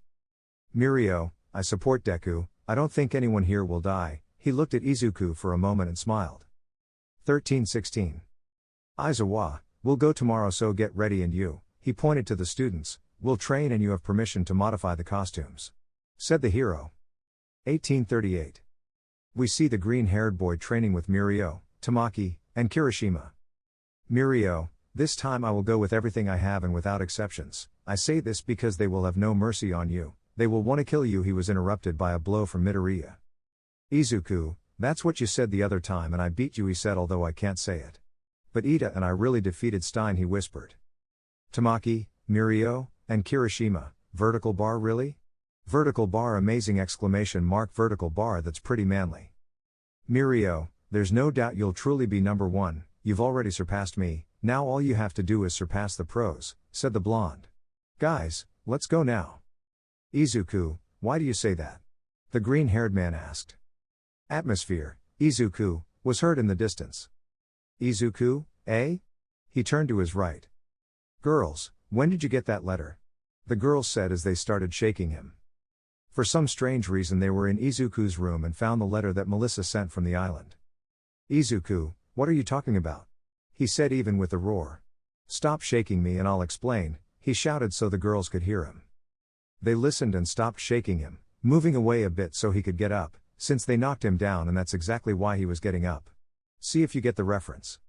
Mirio, I support Deku, I don't think anyone here will die. He looked at Izuku for a moment and smiled. 13:16. Aizawa, we'll go tomorrow, so get ready, and you, he pointed to the students, we'll train and you have permission to modify the costumes. Said the hero. 18:38. We see the green-haired boy training with Mirio, Tamaki, and Kirishima. Mirio, this time I will go with everything I have and without exceptions. I say this because they will have no mercy on you, they will want to kill you. He was interrupted by a blow from Midoriya. Izuku, that's what you said the other time and I beat you, he said, although I can't say it. But Ida and I really defeated Stein, he whispered. Tamaki, Mirio, and Kirishima, vertical bar really? Vertical bar amazing exclamation mark vertical bar that's pretty manly. Mirio, there's no doubt you'll truly be number one, you've already surpassed me, now all you have to do is surpass the pros, said the blonde. Guys, let's go now. Izuku, why do you say that? The green-haired man asked. Atmosphere, Izuku, was heard in the distance. Izuku, eh? He turned to his right. Girls, when did you get that letter? The girls said as they started shaking him. For some strange reason they were in Izuku's room and found the letter that Melissa sent from the island. Izuku, what are you talking about? He said even with a roar. Stop shaking me and I'll explain, he shouted so the girls could hear him. They listened and stopped shaking him, moving away a bit so he could get up, since they knocked him down and that's exactly why he was getting up. See if you get the reference.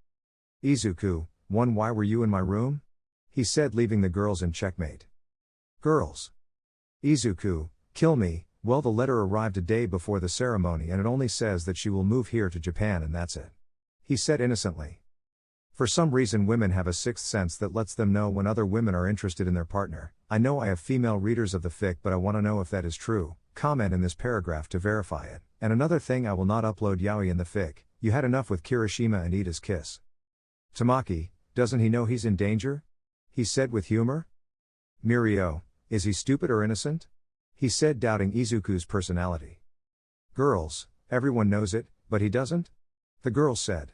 Izuku, why were you in my room? He said leaving the girls in checkmate. Girls. Izuku, kill me, well the letter arrived a day before the ceremony and it only says that she will move here to Japan and that's it. He said innocently. For some reason women have a sixth sense that lets them know when other women are interested in their partner. I know I have female readers of the fic but I want to know if that is true, comment in this paragraph to verify it, and another thing I will not upload yaoi in the fic, you had enough with Kirishima and Ida's kiss. Tamaki, doesn't he know he's in danger? He said with humor. Mirio, is he stupid or innocent? He said doubting Izuku's personality. Girls, everyone knows it, but he doesn't? The girls said.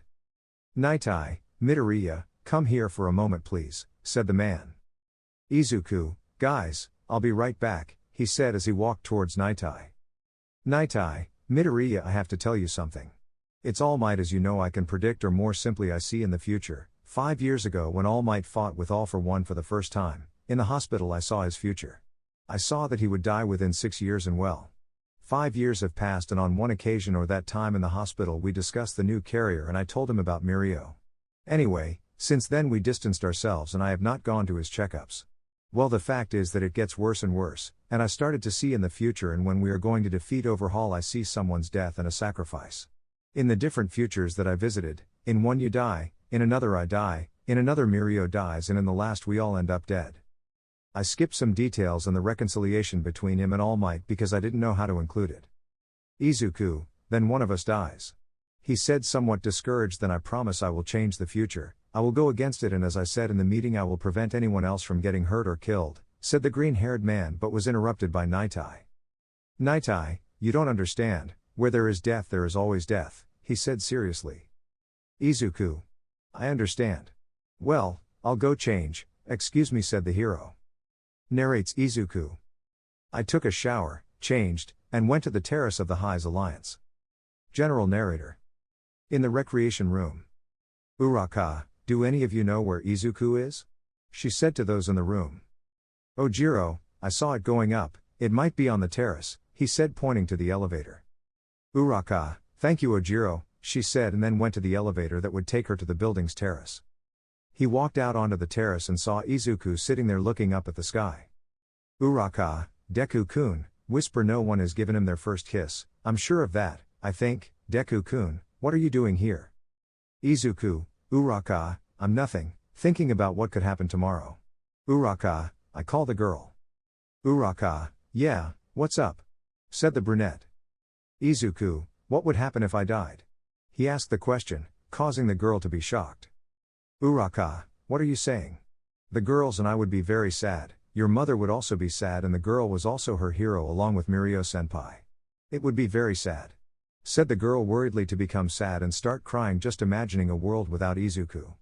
Naitai, Midoriya, come here for a moment please, said the man. Izuku, guys, I'll be right back, he said as he walked towards Naitai. Naitai, Midoriya I have to tell you something. It's All Might as you know I can predict or more simply I see in the future. 5 years ago when All Might fought with All for One for the first time, in the hospital I saw his future. I saw that he would die within 6 years and well. 5 years have passed and on one occasion or that time in the hospital we discussed the new carrier and I told him about Mirio. Anyway, since then we distanced ourselves and I have not gone to his checkups. Well the fact is that it gets worse and worse, and I started to see in the future and when we are going to defeat Overhaul I see someone's death and a sacrifice. In the different futures that I visited, in one you die, in another I die, in another Mirio dies and in the last we all end up dead. I skipped some details and the reconciliation between him and All Might because I didn't know how to include it. Izuku, then one of us dies. He said somewhat discouraged. Then I promise I will change the future, I will go against it and as I said in the meeting I will prevent anyone else from getting hurt or killed, said the green-haired man but was interrupted by Naitai. Naitai, you don't understand, where there is death there is always death, he said seriously. Izuku. I understand. Well, I'll go change, excuse me said the hero. Narrates Izuku. I took a shower, changed, and went to the terrace of the High's Alliance. General narrator. In the recreation room. Uraka, do any of you know where Izuku is? She said to those in the room. Ojiro, I saw it going up, it might be on the terrace, he said pointing to the elevator. Uraka, thank you Ojiro, she said and then went to the elevator that would take her to the building's terrace. He walked out onto the terrace and saw Izuku sitting there looking up at the sky. Uraka, Deku-kun, whisper no one has given him their first kiss, I'm sure of that, I think, Deku-kun, what are you doing here? Izuku, Uraka, I'm nothing, thinking about what could happen tomorrow. Uraka, I call the girl. Uraka, yeah, what's up? Said the brunette. Izuku, what would happen if I died? He asked the question, causing the girl to be shocked. Uraka, what are you saying? The girls and I would be very sad, your mother would also be sad and the girl was also her hero along with Mirio-senpai. It would be very sad. Said the girl worriedly to become sad and start crying just imagining a world without Izuku.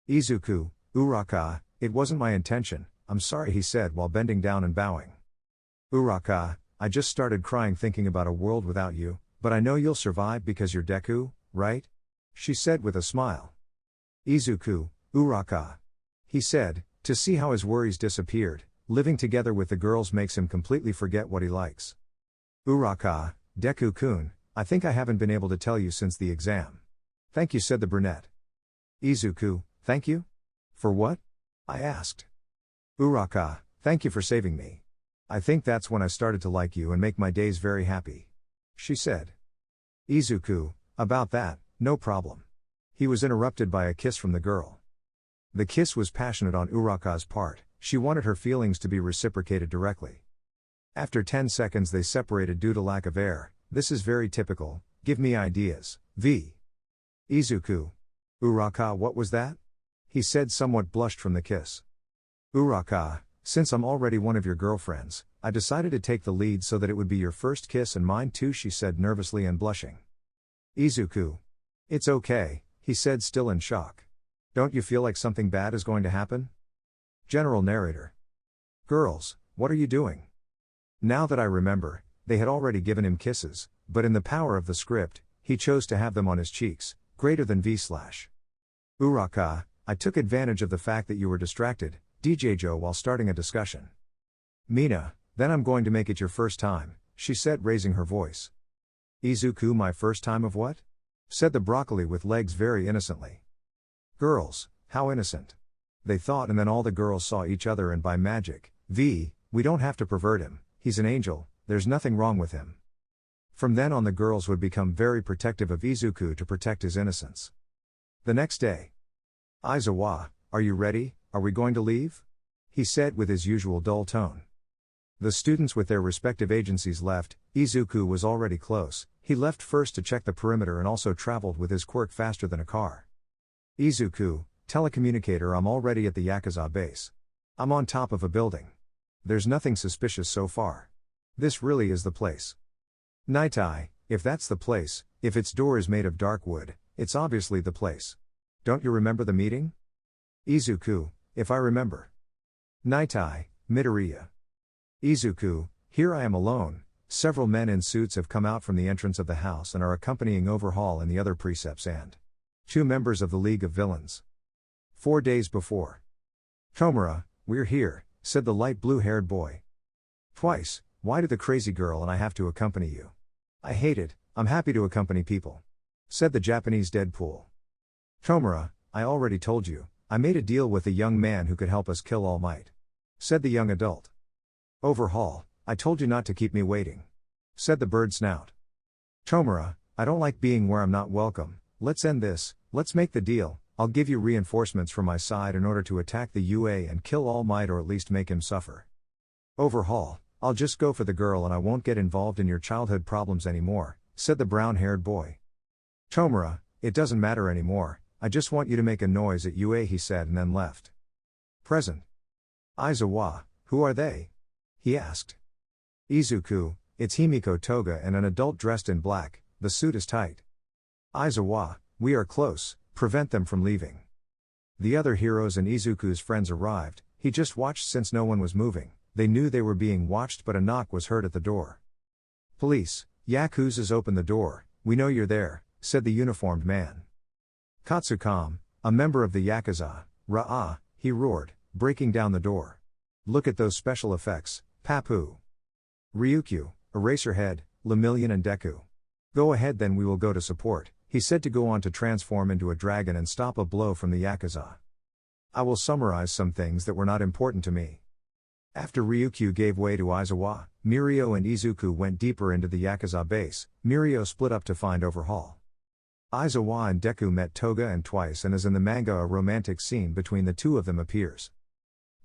Izuku, Uraka, it wasn't my intention, I'm sorry he said while bending down and bowing. Uraka, I just started crying thinking about a world without you, but I know you'll survive because you're Deku, right? She said with a smile. Izuku, Uraka. He said, to see how his worries disappeared, living together with the girls makes him completely forget what he likes. Uraka, Deku-kun, I think I haven't been able to tell you since the exam. Thank you said the brunette. Izuku, thank you? For what? I asked. Uraka, thank you for saving me. I think that's when I started to like you and make my days very happy. She said. Izuku, about that, no problem. He was interrupted by a kiss from the girl. The kiss was passionate on Uraka's part, She wanted her feelings to be reciprocated directly. After 10 seconds they separated due to lack of air. This is very typical, give me ideas, v. Izuku. Uraka, what was that? He said, somewhat blushed from the kiss. Uraka, since I'm already one of your girlfriends, I decided to take the lead so that it would be your first kiss and mine too, she said nervously and blushing. Izuku. It's okay, he said, still in shock. Don't you feel like something bad is going to happen? General narrator. Girls, what are you doing? Now that I remember, they had already given him kisses, but in the power of the script, he chose to have them on his cheeks, greater than v/. Uraka, I took advantage of the fact that you were distracted, DJ Joe, while starting a discussion. Mina, then I'm going to make it your first time, she said, raising her voice. Izuku, my first time of what? Said the broccoli with legs very innocently. Girls, how innocent. They thought, and then all the girls saw each other, and by magic, we don't have to pervert him, he's an angel, there's nothing wrong with him. From then on the girls would become very protective of Izuku to protect his innocence. The next day. Aizawa, are you ready, are we going to leave? He said with his usual dull tone. The students with their respective agencies left. Izuku was already close. He left first to check the perimeter and also traveled with his quirk faster than a car. Izuku, telecommunicator, I'm already at the Yakuza base. I'm on top of a building. There's nothing suspicious so far. This really is the place. Nightai, if that's the place, if its door is made of dark wood, it's obviously the place. Don't you remember the meeting? Izuku, if I remember. Nightai, Midoriya. Izuku, here I am alone. Several men in suits have come out from the entrance of the house and are accompanying Overhaul and the other precepts and 2 members of the League of Villains. 4 days before. Tomura, we're here, said the light blue-haired boy. Twice, why do the crazy girl and I have to accompany you? I hate it, I'm happy to accompany people. Said the Japanese Deadpool. Tomura, I already told you, I made a deal with a young man who could help us kill All Might. Said the young adult. Overhaul, I told you not to keep me waiting. Said the bird snout. Tomura, I don't like being where I'm not welcome, let's end this, let's make the deal, I'll give you reinforcements from my side in order to attack the UA and kill All Might, or at least make him suffer. Overhaul, I'll just go for the girl and I won't get involved in your childhood problems anymore, said the brown-haired boy. Tomura, it doesn't matter anymore, I just want you to make a noise at UA, he said, and then left. Present. Aizawa, who are they? He asked. Izuku, it's Himiko Toga and an adult dressed in black, the suit is tight. Aizawa, we are close, prevent them from leaving. The other heroes and Izuku's friends arrived. He just watched since no one was moving. They knew they were being watched, but a knock was heard at the door. Police, Yakuzas, open the door, we know you're there, said the uniformed man. Katsukam, a member of the Yakuza, Ra'ah, he roared, breaking down the door. Look at those special effects, Papu. Ryukyu, Eraserhead, Lemillion and Deku. Go ahead, then we will go to support, he said, to go on to transform into a dragon and stop a blow from the Yakuza. I will summarize some things that were not important to me. After Ryukyu gave way to Aizawa, Mirio and Izuku went deeper into the Yakuza base. Mirio split up to find Overhaul. Aizawa and Deku met Toga, and twice, and as in the manga, a romantic scene between the two of them appears.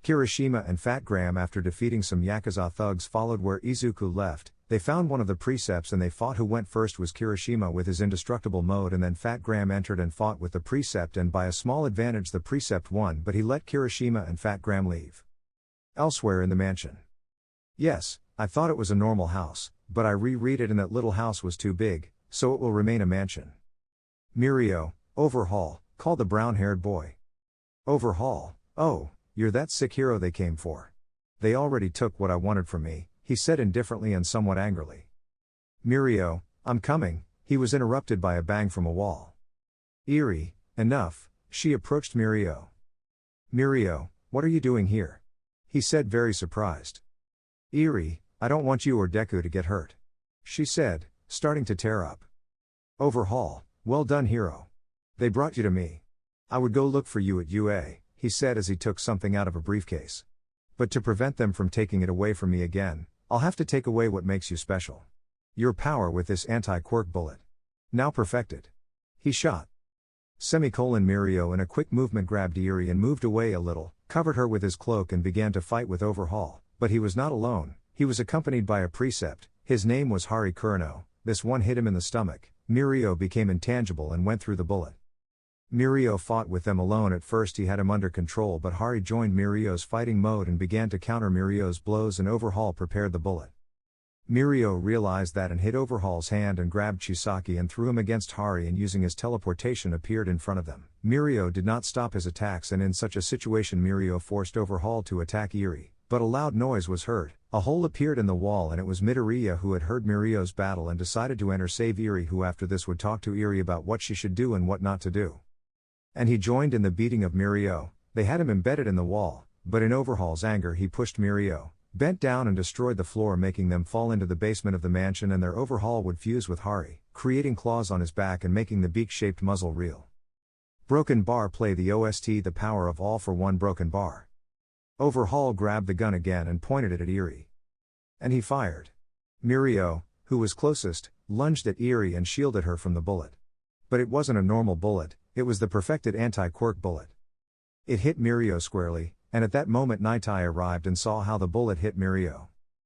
Kirishima and Fat Graham, after defeating some Yakuza thugs, followed where Izuku left. They found one of the precepts and they fought. Who went first was Kirishima with his indestructible mode, and then Fat Graham entered and fought with the precept, and by a small advantage the precept won, but he let Kirishima and Fat Graham leave. Elsewhere in the mansion. Yes, I thought it was a normal house, but I reread it and that little house was too big, so it will remain a mansion. Mirio, Overhaul, called the brown-haired boy. Overhaul, oh, you're that sick hero they came for. They already took what I wanted from me, he said indifferently and somewhat angrily. Mirio, I'm coming, he was interrupted by a bang from a wall. Eerie, enough, she approached Mirio. Mirio, what are you doing here? He said, very surprised. Eerie, I don't want you or Deku to get hurt. She said, starting to tear up. Overhaul, well done, hero. They brought you to me. I would go look for you at UA, he said as he took something out of a briefcase. But to prevent them from taking it away from me again, I'll have to take away what makes you special. Your power with this anti-quirk bullet. Now perfected. He shot. Mirio in a quick movement grabbed Eerie and moved away a little, covered her with his cloak and began to fight with Overhaul, but he was not alone, he was accompanied by a precept, his name was Hari Kurano. This one hit him in the stomach. Mirio became intangible and went through the bullet. Mirio fought with them alone. At first he had him under control, but Hari joined Mirio's fighting mode and began to counter Mirio's blows, and Overhaul prepared the bullet. Mirio realized that and hit Overhaul's hand and grabbed Chisaki and threw him against Hari, and using his teleportation appeared in front of them. Mirio did not stop his attacks, and in such a situation Mirio forced Overhaul to attack Eri, but a loud noise was heard. A hole appeared in the wall, and it was Midoriya who had heard Mirio's battle and decided to enter save Eri, who after this would talk to Eri about what she should do and what not to do. And he joined in the beating of Mirio. They had him embedded in the wall, but in Overhaul's anger he pushed Mirio, bent down and destroyed the floor, making them fall into the basement of the mansion, and their Overhaul would fuse with Hari, creating claws on his back and making the beak-shaped muzzle real. Broken bar play the OST The Power of All for One Broken bar. Overhaul grabbed the gun again and pointed it at Eri. And he fired. Mirio, who was closest, lunged at Eri and shielded her from the bullet. But it wasn't a normal bullet, it was the perfected anti-quirk bullet. It hit Mirio squarely, and at that moment Nitai arrived and saw how the bullet hit Mirio.